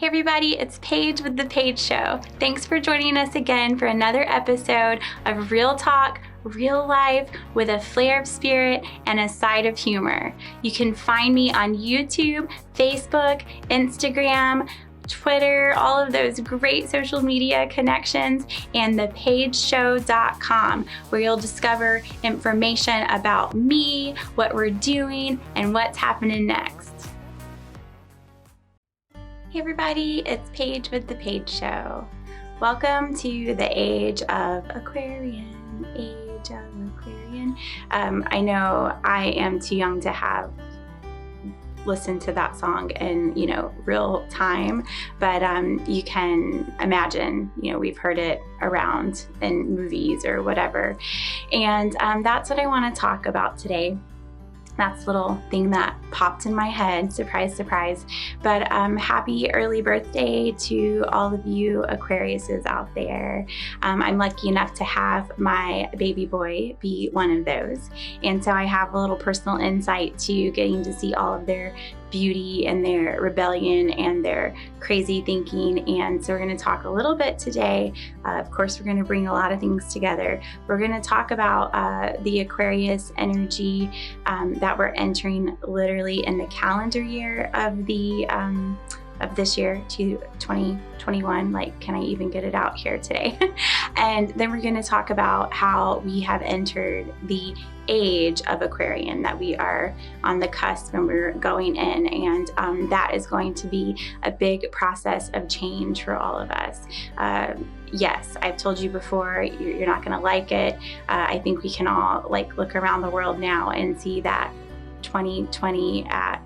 Hey everybody, it's Paige with The Paige Show. Thanks for joining us again for another episode of Real Talk, Real Life with a flair of spirit and a side of humor. You can find me on YouTube, Facebook, Instagram, Twitter, all of those great social media connections, and thepageshow.com, where you'll discover information about me, what we're doing, and what's happening next. Hey everybody, it's Paige with The Paige Show. Welcome to the Age of Aquarian. Age of Aquarian. I know I am too young to have listened to that song in, real time, but you can imagine, we've heard it around in movies or whatever. And that's what I want to talk about today. That's a little thing that popped in my head, surprise, surprise. But happy early birthday to all of you Aquariuses out there. I'm lucky enough to have my baby boy be one of those. And so I have a little personal insight to getting to see all of their beauty and their rebellion and their crazy thinking. And so we're going to talk a little bit today. Of course, we're going to bring a lot of things together. We're going to talk about the Aquarius energy that we're entering literally in the calendar year of the of this year to 2021. Like, can I even get it out here today? And then we're going to talk about how we have entered the age of Aquarian, that we are on the cusp and we're going in, and that is going to be a big process of change for all of us. Yes, I've told you before, you're not going to like it. I think we can all look around the world now and see that 2020 at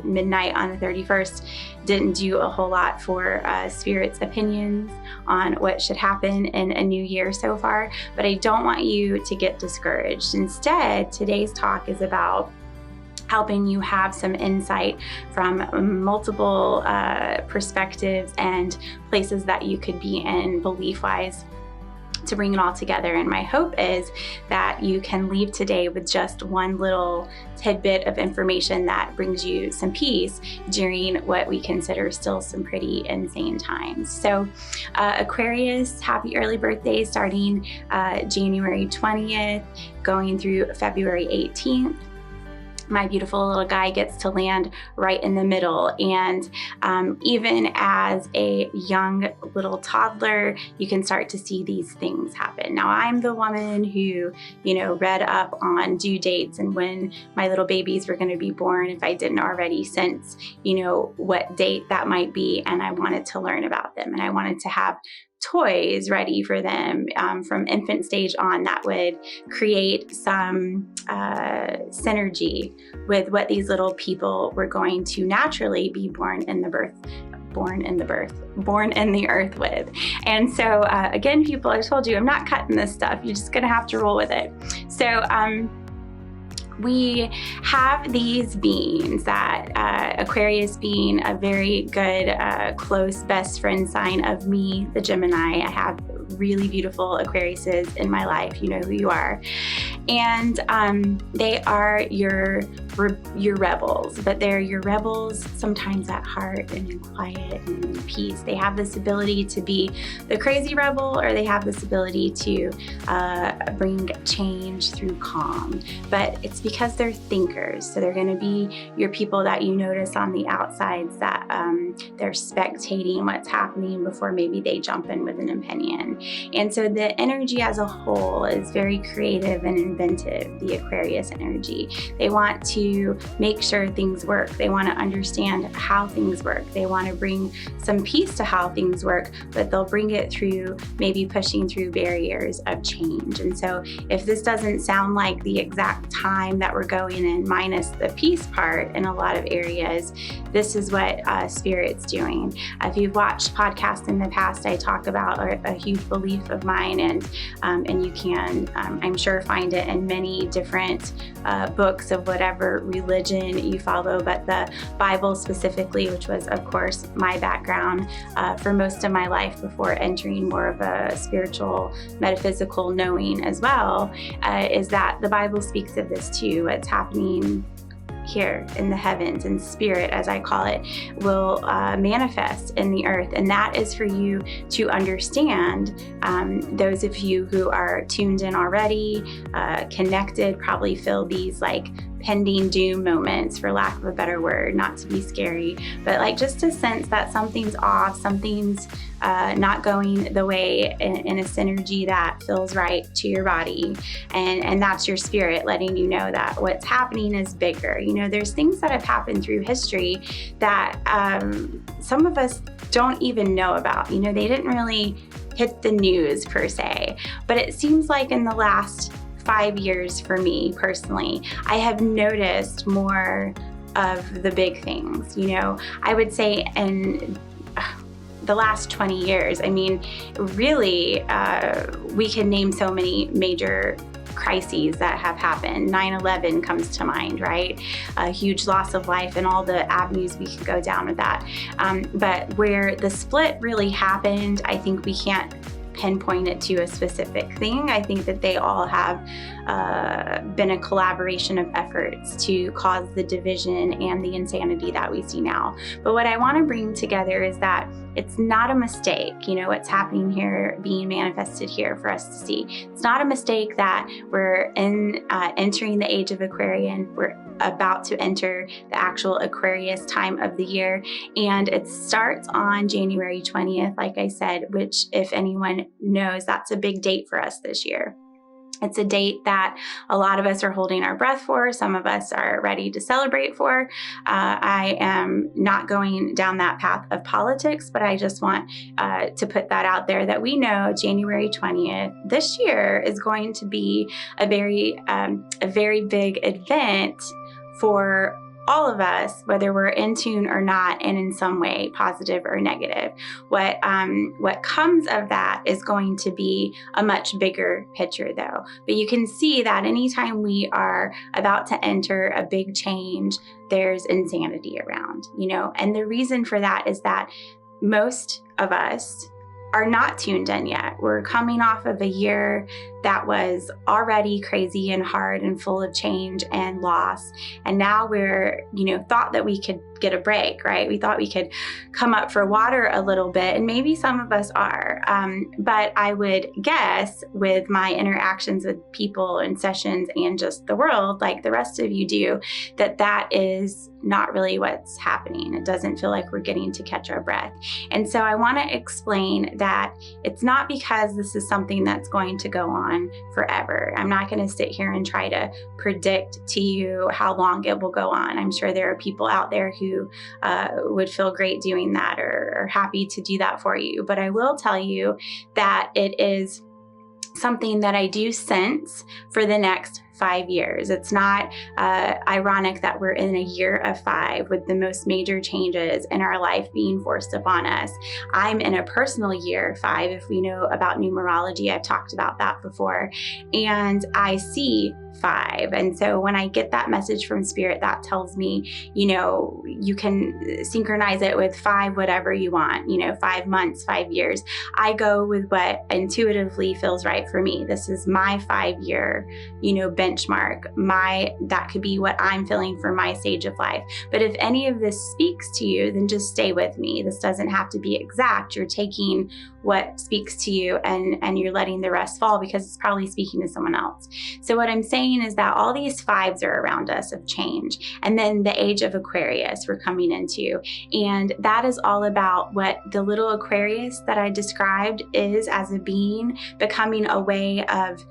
midnight on the 31st didn't do a whole lot for Spirit's opinions on what should happen in a new year so far, but I don't want you to get discouraged. Instead, today's talk is about helping you have some insight from multiple perspectives and places that you could be in belief-wise, to bring it all together. And my hope is that you can leave today with just one little tidbit of information that brings you some peace during what we consider still some pretty insane times. So Aquarius, happy early birthday, starting January 20th, going through February 18th. My beautiful little guy gets to land right in the middle. And even as a young little toddler, you can start to see these things happen. Now, I'm the woman who, read up on due dates and when my little babies were going to be born, if I didn't already sense, what date that might be. And I wanted to learn about them, and I wanted to have toys ready for them from infant stage on that would create some synergy with what these little people were going to naturally be born in the earth with. And so again, people, I told you, I'm not cutting this stuff. You're just gonna have to roll with it. So we have these beings that Aquarius being a very good, close best friend sign of me, the Gemini. I have really beautiful Aquariuses in my life. You know who you are. And they are your rebels, but they're your rebels sometimes at heart and in quiet and in peace. They have this ability to be the crazy rebel, or they have this ability to bring change through calm. But it's because they're thinkers. So they're going to be your people that you notice on the outsides, that they're spectating what's happening before maybe they jump in with an opinion. And so the energy as a whole is very creative and inventive, the Aquarius energy. They want to make sure things work. They want to understand how things work. They want to bring some peace to how things work, but they'll bring it through maybe pushing through barriers of change. And so if this doesn't sound like the exact time that we're going in, minus the peace part in a lot of areas, this is what Spirit's doing. If you've watched podcasts in the past, I talk about a huge belief of mine, and you can, I'm sure, find it in many different books of whatever religion you follow, but the Bible specifically, which was, of course, my background for most of my life before entering more of a spiritual, metaphysical knowing as well, is that the Bible speaks of this too. What's happening here in the heavens, and spirit, as I call it, will manifest in the earth. And that is for you to understand. Those of you who are tuned in already, connected, probably feel these like pending doom moments, for lack of a better word, not to be scary, but like just a sense that something's off, something's not going the way in a synergy that feels right to your body. And that's your spirit letting you know that what's happening is bigger. You know, there's things that have happened through history that some of us don't even know about. You know, they didn't really hit the news per se, but it seems like in the last 5 years for me personally, I have noticed more of the big things. You know, I would say in the last 20 years, I mean, really, we can name so many major crises that have happened. 9/11 comes to mind, right? A huge loss of life and all the avenues we could go down with that. But where the split really happened, I think we can't pinpoint it to a specific thing. I think that they all have been a collaboration of efforts to cause the division and the insanity that we see now. But what I want to bring together is that it's not a mistake, you know, what's happening here, being manifested here for us to see. It's not a mistake that we're entering the age of Aquarian. We're about to enter the actual Aquarius time of the year. And it starts on January 20th, like I said, which, if anyone knows, that's a big date for us this year. It's a date that a lot of us are holding our breath for. Some of us are ready to celebrate for. I am not going down that path of politics, but I just want to put that out there that we know January 20th this year is going to be a very big event for all of us, whether we're in tune or not, and in some way, positive or negative. What comes of that is going to be a much bigger picture, though. But you can see that anytime we are about to enter a big change, there's insanity around, you know. And the reason for that is that most of us are not tuned in yet. We're coming off of a year that was already crazy and hard and full of change and loss. And now we're, you know, thought that we could get a break, right? We thought we could come up for water a little bit, and maybe some of us are. But I would guess with my interactions with people and sessions and just the world, like the rest of you do, that is not really what's happening. It doesn't feel like we're getting to catch our breath. And so I want to explain that it's not because this is something that's going to go on forever. I'm not going to sit here and try to predict to you how long it will go on. I'm sure there are people out there who would feel great doing that or happy to do that for you. But I will tell you that it is something that I do sense for the next 5 years. It's not ironic that we're in a year of 5 with the most major changes in our life being forced upon us. I'm in a personal year 5. If we know about numerology, I've talked about that before. And I see 5. And so when I get that message from Spirit, that tells me, you know, you can synchronize it with 5, whatever you want, you know, 5 months, 5 years. I go with what intuitively feels right for me. This is my 5-year, you know, benchmark. That could be what I'm feeling for my stage of life. But if any of this speaks to you, then just stay with me. This doesn't have to be exact. You're taking what speaks to you and you're letting the rest fall because it's probably speaking to someone else. So what I'm saying is that all these 5s are around us of change. And then the age of Aquarius we're coming into. And that is all about what the little Aquarius that I described is as a being, becoming a way of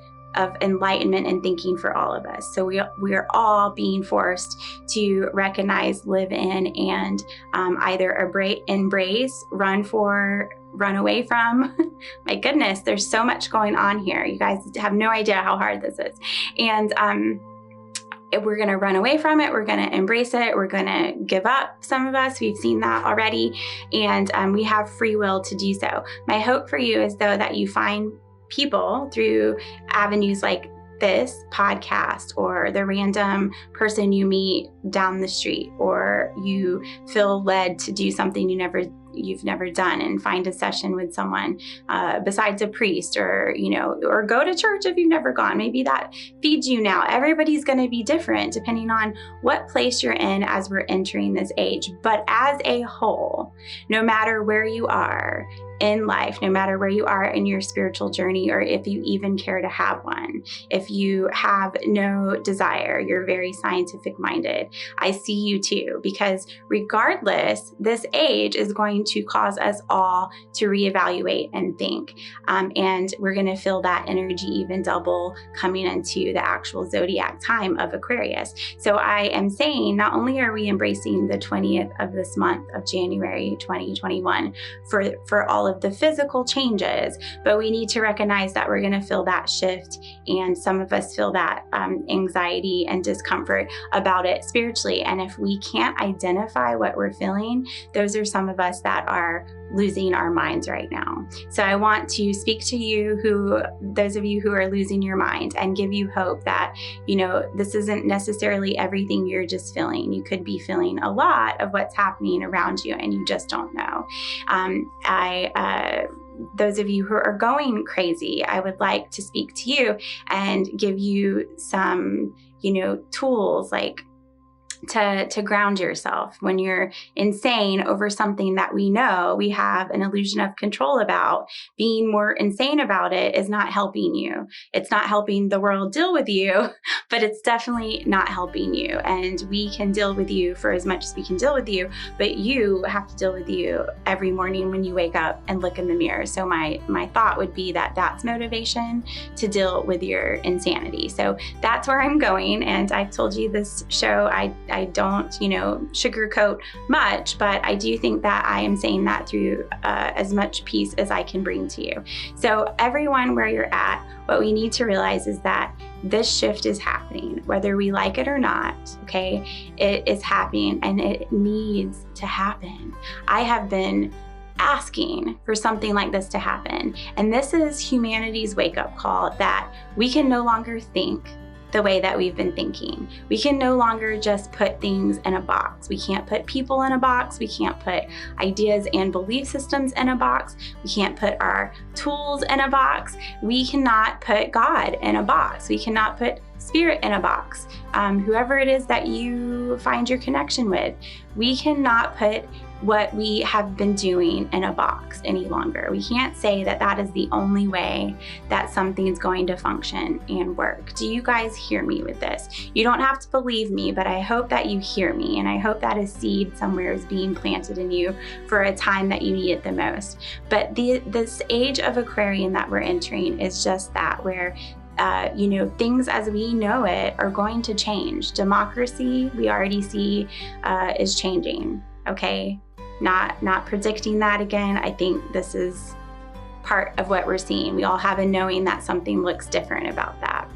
enlightenment and thinking for all of us. So we are all being forced to recognize, live in, and either embrace, run away from. My goodness, there's so much going on here. You guys have no idea how hard this is. And we're going to run away from it. We're going to embrace it. We're going to give up. Some of us, we've seen that already. And we have free will to do so. My hope for you is, though, that you find people through avenues like this podcast, or the random person you meet down the street, or you feel led to do something you never you've never done and find a session with someone besides a priest, or go to church if you've never gone. Maybe that feeds you now. Everybody's going to be different depending on what place you're in as we're entering this age. But as a whole, no matter where you are in life, no matter where you are in your spiritual journey, or if you even care to have one, if you have no desire, you're very scientific minded, I see you too, because regardless, this age is going to cause us all to reevaluate and think. And we're going to feel that energy even double coming into the actual zodiac time of Aquarius. So I am saying, not only are we embracing the 20th of this month of January 2021 for all of the physical changes, but we need to recognize that we're going to feel that shift, and some of us feel that anxiety and discomfort about it spiritually. And if we can't identify what we're feeling, those are some of us that are losing our minds right now. So I want to speak to those of you who are losing your mind, and give you hope that, this isn't necessarily everything you're just feeling. You could be feeling a lot of what's happening around you and you just don't know. Those of you who are going crazy, I would like to speak to you and give you some, tools like to ground yourself when you're insane over something that we know we have an illusion of control about. Being more insane about it is not helping you. It's not helping the world deal with you, but it's definitely not helping you. And we can deal with you for as much as we can deal with you, but you have to deal with you every morning when you wake up and look in the mirror. So my thought would be that that's motivation to deal with your insanity. So that's where I'm going. And I've told you this show, I don't, sugarcoat much, but I do think that I am saying that through as much peace as I can bring to you. So everyone, where you're at, what we need to realize is that this shift is happening, whether we like it or not, okay? It is happening and it needs to happen. I have been asking for something like this to happen. And this is humanity's wake-up call that we can no longer think the way that we've been thinking. We can no longer just put things in a box. We can't put people in a box. We can't put ideas and belief systems in a box. We can't put our tools in a box. We cannot put God in a box. We cannot put spirit in a box. Whoever it is that you find your connection with, we cannot put what we have been doing in a box any longer. We can't say that that is the only way that something is going to function and work. Do you guys hear me with this? You don't have to believe me, but I hope that you hear me, and I hope that a seed somewhere is being planted in you for a time that you need it the most. But this age of Aquarian that we're entering is just that, where things as we know it are going to change. Democracy, we already see, is changing. Okay, not predicting that again. I think this is part of what we're seeing. We all have a knowing that something looks different about that.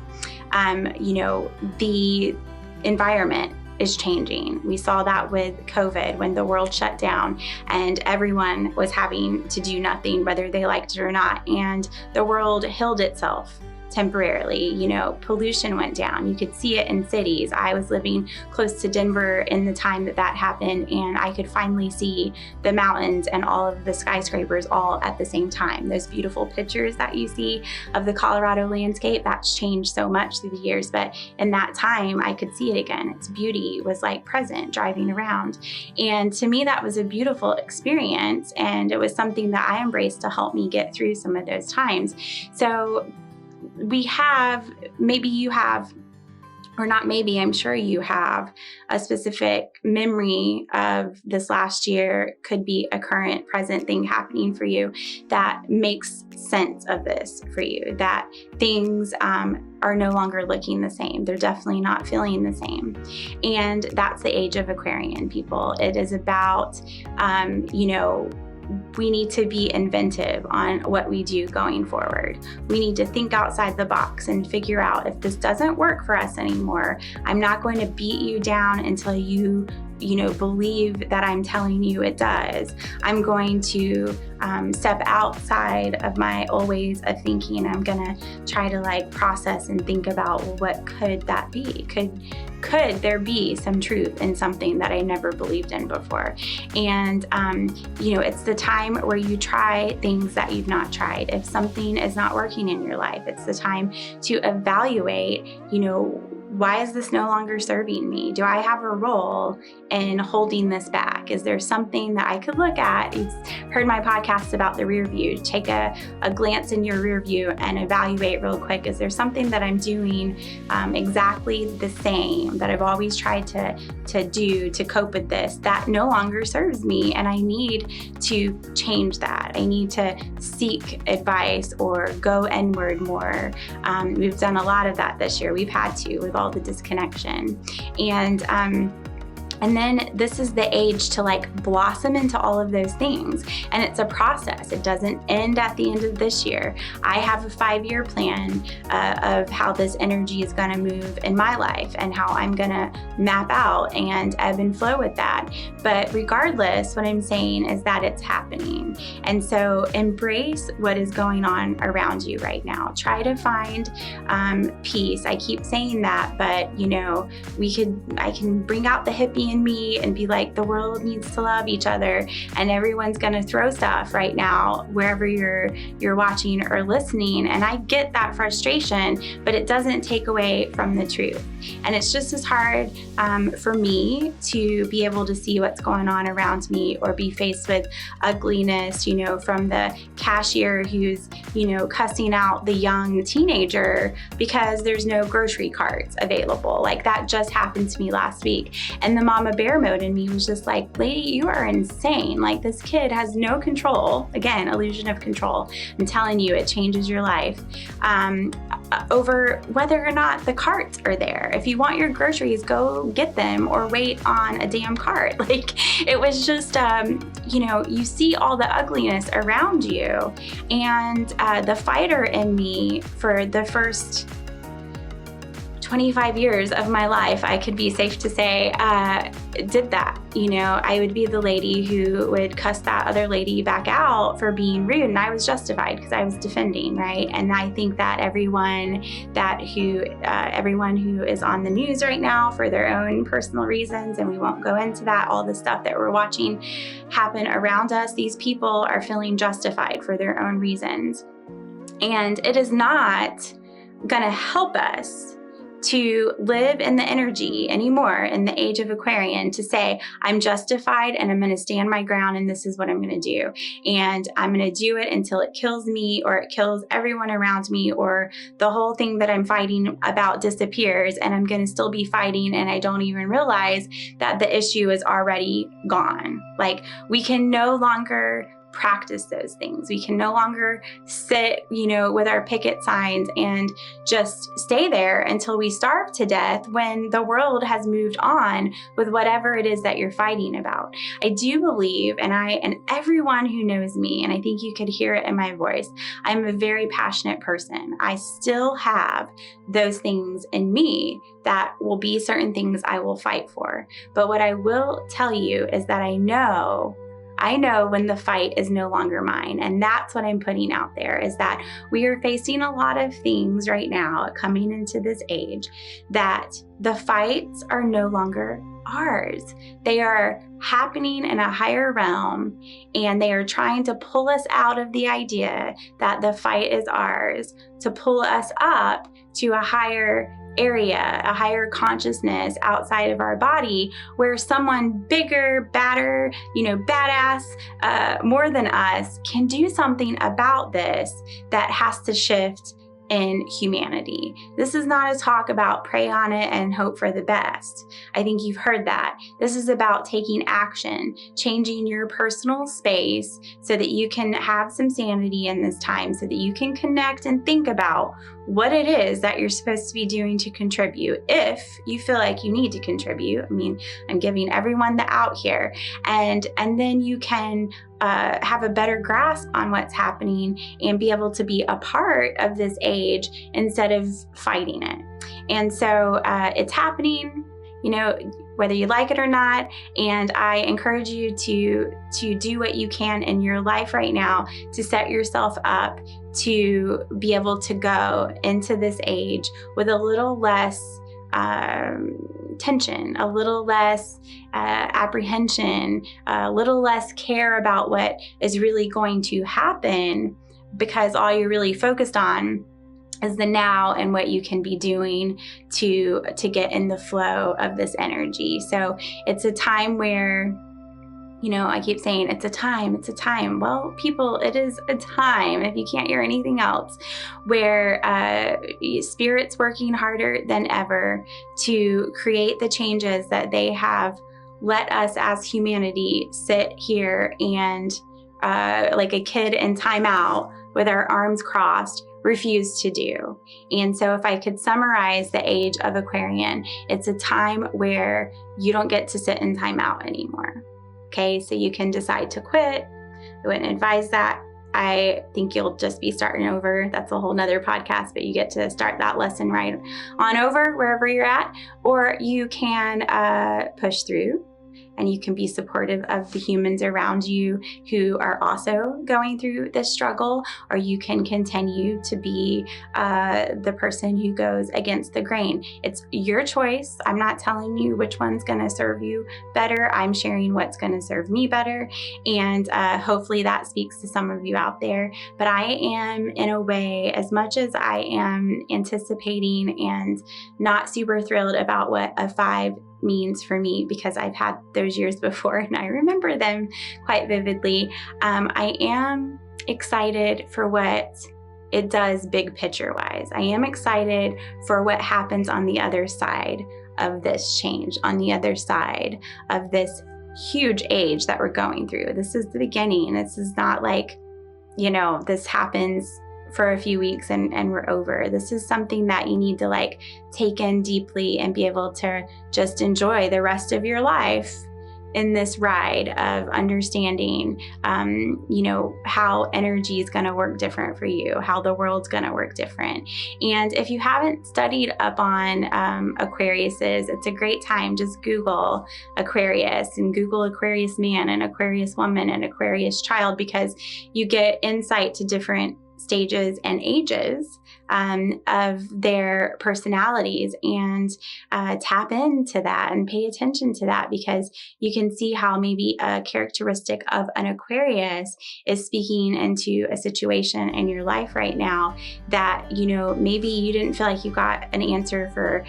The environment is changing. We saw that with COVID when the world shut down and everyone was having to do nothing, whether they liked it or not. And the world healed itself temporarily. Pollution went down. You could see it in cities. I was living close to Denver in the time that happened, and I could finally see the mountains and all of the skyscrapers all at the same time. Those beautiful pictures that you see of the Colorado landscape, that's changed so much through the years, but in that time I could see it again. Its beauty was like present driving around. And to me, that was a beautiful experience, and it was something that I embraced to help me get through some of those times. So maybe you have, or not maybe, I'm sure you have a specific memory of this last year, could be a current present thing happening for you that makes sense of this for you, that things are no longer looking the same. They're definitely not feeling the same. And that's the age of Aquarian, people. It is about, we need to be inventive on what we do going forward. We need to think outside the box and figure out, if this doesn't work for us anymore, I'm not going to beat you down until you believe that I'm telling you it does. I'm going to step outside of my old ways of thinking. I'm gonna try to process and think about, well, what could that be? Could there be some truth in something that I never believed in before? And it's the time where you try things that you've not tried. If something is not working in your life, it's the time to evaluate, why is this no longer serving me? Do I have a role in holding this back? Is there something that I could look at? You've heard my podcast about the rear view. Take a glance in your rear view and evaluate real quick. Is there something that I'm doing exactly the same that I've always tried to do to cope with this that no longer serves me? And I need to change that. I need to seek advice or go inward more. We've done a lot of that this year. We've had to, with all the disconnection. And then this is the age to blossom into all of those things. And it's a process. It doesn't end at the end of this year. I have a 5-year plan of how this energy is going to move in my life and how I'm going to map out and ebb and flow with that. But regardless, what I'm saying is that it's happening. And so embrace what is going on around you right now. Try to find peace. I keep saying that, but I can bring out the hippie in me and be like, the world needs to love each other, and everyone's gonna throw stuff right now wherever you're watching or listening. And I get that frustration, but it doesn't take away from the truth. And it's just as hard for me to be able to see what's going on around me or be faced with ugliness, from the cashier who's, cussing out the young teenager because there's no grocery carts available. That just happened to me last week. And the mama bear mode in me was just like, lady, you are insane. This kid has no control. Again, illusion of control. I'm telling you, it changes your life over whether or not the carts are there. If you want your groceries, go get them or wait on a damn cart. It was just, you see all the ugliness around you. And the fighter in me for the first 25 years of my life, I could be safe to say, did that. I would be the lady who would cuss that other lady back out for being rude, and I was justified because I was defending, right? And I think that everyone who is on the news right now for their own personal reasons, and we won't go into that, all the stuff that we're watching happen around us, these people are feeling justified for their own reasons. And it is not gonna help us to live in the energy anymore in the age of Aquarian to say, I'm justified and I'm going to stand my ground and this is what I'm going to do. And I'm going to do it until it kills me or it kills everyone around me or the whole thing that I'm fighting about disappears and I'm going to still be fighting and I don't even realize that the issue is already gone. We can no longer practice those things. We can no longer sit, with our picket signs and just stay there until we starve to death when the world has moved on with whatever it is that you're fighting about. I do believe, and everyone who knows me, and I think you could hear it in my voice, I'm a very passionate person. I still have those things in me that will be certain things I will fight for. But what I will tell you is that I know when the fight is no longer mine. And that's what I'm putting out there, is that we are facing a lot of things right now coming into this age that the fights are no longer ours. They are happening in a higher realm, and they are trying to pull us out of the idea that the fight is ours, to pull us up to a higher area, a higher consciousness outside of our body, where someone bigger, badder, badass, more than us can do something about this that has to shift in humanity. This is not a talk about pray on it and hope for the best. I think you've heard that. This is about taking action, changing your personal space so that you can have some sanity in this time, so that you can connect and think about what it is that you're supposed to be doing to contribute. If you feel like you need to contribute, I'm giving everyone the out here, and then you can have a better grasp on what's happening and be able to be a part of this age instead of fighting it. And so it's happening. whether you like it or not. And I encourage you to do what you can in your life right now to set yourself up to be able to go into this age with a little less tension, a little less apprehension, a little less care about what is really going to happen, because all you're really focused on is the now and what you can be doing to get in the flow of this energy. So it's a time where, I keep saying it's a time. Well, people, it is a time, if you can't hear anything else, where Spirit's working harder than ever to create the changes that they have let us as humanity sit here and like a kid in timeout with our arms crossed, refuse to do. And so if I could summarize the age of Aquarian, it's a time where you don't get to sit in timeout anymore. Okay, so you can decide to quit. I wouldn't advise that. I think you'll just be starting over. That's a whole nother podcast, but you get to start that lesson right on over wherever you're at. Or you can push through, and you can be supportive of the humans around you who are also going through this struggle, or you can continue to be the person who goes against the grain. It's your choice. I'm not telling you which one's going to serve you better. I'm sharing what's going to serve me better, and hopefully that speaks to some of you out there. But I am, in a way, as much as I am anticipating and not super thrilled about what a 5 means for me, because I've had those years before and I remember them quite vividly. I am excited for what it does big picture wise. I am excited for what happens on the other side of this change, on the other side of this huge age that we're going through. This is the beginning. This is not like, this happens for a few weeks and we're over. This is something that you need to take in deeply and be able to just enjoy the rest of your life in this ride of understanding, how energy is going to work different for you, how the world's going to work different. And if you haven't studied up on Aquariuses, it's a great time. Just Google Aquarius and Google Aquarius man and Aquarius woman and Aquarius child, because you get insight to different stages and ages of their personalities, and tap into that and pay attention to that, because you can see how maybe a characteristic of an Aquarius is speaking into a situation in your life right now that, maybe you didn't feel like you got an answer for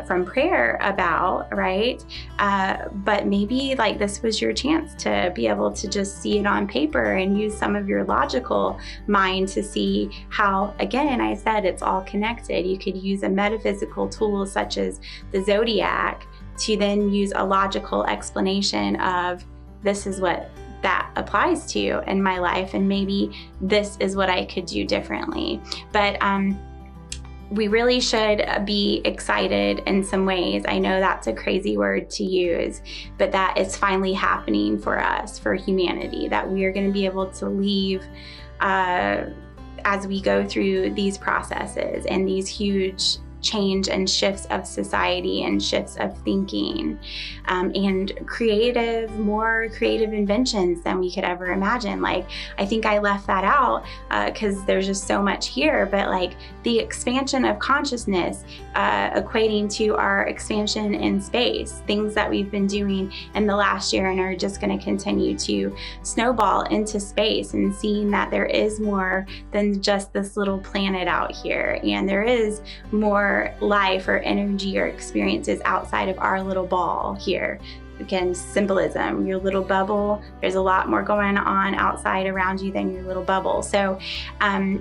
from prayer about, right? But maybe this was your chance to be able to just see it on paper and use some of your logical mind to see how, again, I said it's all connected. You could use a metaphysical tool such as the zodiac to then use a logical explanation of, this is what that applies to in my life, and maybe this is what I could do differently. But we really should be excited in some ways. I know that's a crazy word to use, but that is finally happening for us, for humanity, that we are going to be able to leave as we go through these processes and these huge change and shifts of society and shifts of thinking, and more creative inventions than we could ever imagine. I think I left that out because there's just so much here, but the expansion of consciousness equating to our expansion in space, things that we've been doing in the last year and are just going to continue to snowball into space, and seeing that there is more than just this little planet out here, and there is more life or energy or experiences outside of our little ball here. Again, symbolism, your little bubble, there's a lot more going on outside around you than your little bubble. So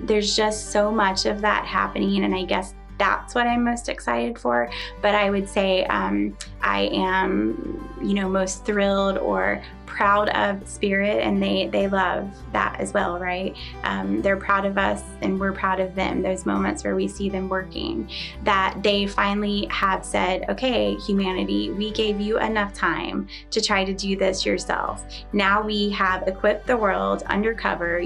there's just so much of that happening, and I guess that's what I'm most excited for. But I would say I am, most thrilled or proud of Spirit, and they love that as well, right? They're proud of us and we're proud of them. Those moments where we see them working, that they finally have said, okay, humanity, we gave you enough time to try to do this yourself. Now we have equipped the world undercover,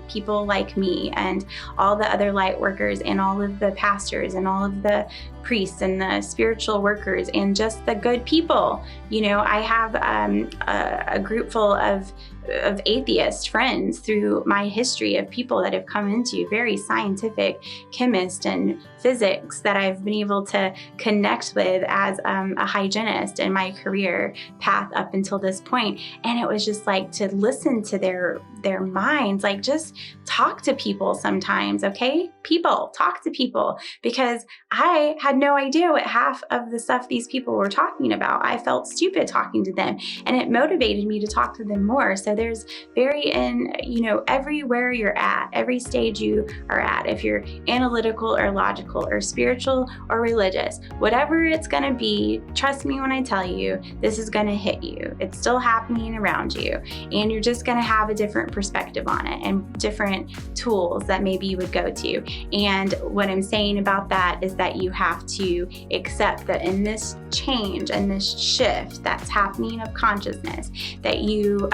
people like me and all the other light workers and all of the pastors and all of the priests and the spiritual workers and just the good people. You know, I have a group full of atheist friends through my history of people that have come into very scientific chemists and physics that I've been able to connect with as a hygienist in my career path up until this point. And it was just like to listen to their minds, like just talk to people sometimes, okay? People, talk to people, because I had no idea what half of the stuff these people were talking about. I felt stupid talking to them, and it motivated me to talk to them more. So there's everywhere you're at, every stage you are at, if you're analytical or logical or spiritual or religious, whatever it's going to be, trust me when I tell you, this is going to hit you. It's still happening around you, and you're just going to have a different perspective on it and different tools that maybe you would go to. And what I'm saying about that is that you have to accept that in this change and this shift that's happening of consciousness, that you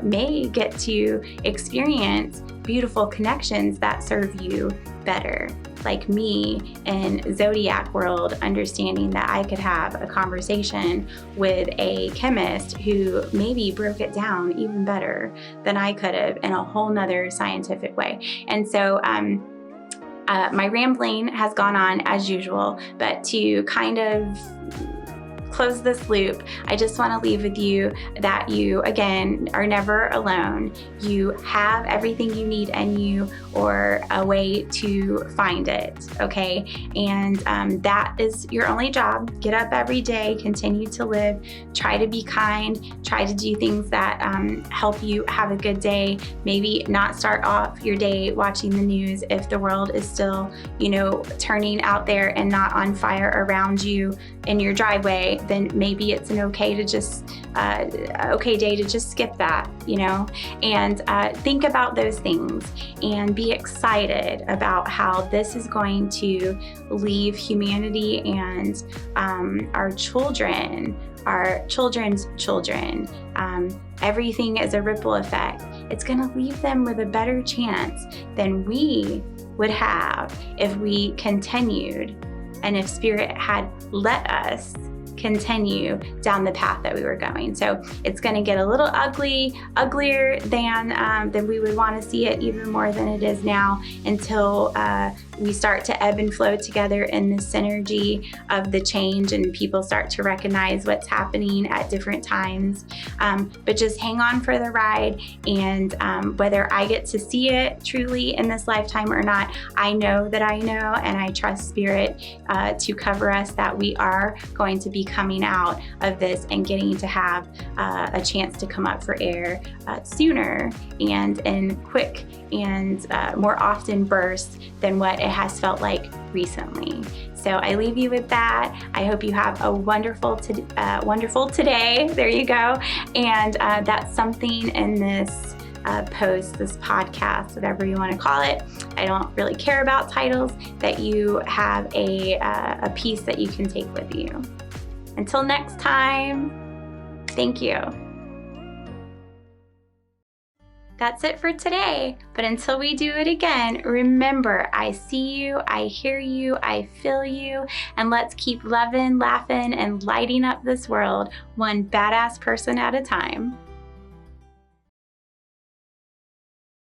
may get to experience beautiful connections that serve you better. Like me in Zodiac world, understanding that I could have a conversation with a chemist who maybe broke it down even better than I could have in a whole nother scientific way. And so my rambling has gone on as usual, but to kind of close this loop, I just want to leave with you that you, again, are never alone. You have everything you need in you, or a way to find it, okay? And that is your only job. Get up every day, continue to live, try to be kind, try to do things that help you have a good day. Maybe not start off your day watching the news if the world is still, turning out there and not on fire around you in your driveway. Then maybe it's an okay day to just skip that, and think about those things and be excited about how this is going to leave humanity and our children, our children's children. Everything is a ripple effect. It's going to leave them with a better chance than we would have if we continued, and if Spirit had let us continue down the path that we were going. So it's going to get a little uglier than we would want to see it, even more than it is now, until we start to ebb and flow together in the synergy of the change, and people start to recognize what's happening at different times. But just hang on for the ride, and whether I get to see it truly in this lifetime or not, I know that I know, and I trust Spirit to cover us, that we are going to be coming out of this and getting to have a chance to come up for air sooner and in quick and more often bursts than what it has felt like recently. So I leave you with that. I hope you have a wonderful today. There you go. And that's something in this post, this podcast, whatever you want to call it. I don't really care about titles, that you have a piece that you can take with you. Until next time, thank you. That's it for today. But until we do it again, remember, I see you, I hear you, I feel you, and let's keep loving, laughing, and lighting up this world one badass person at a time.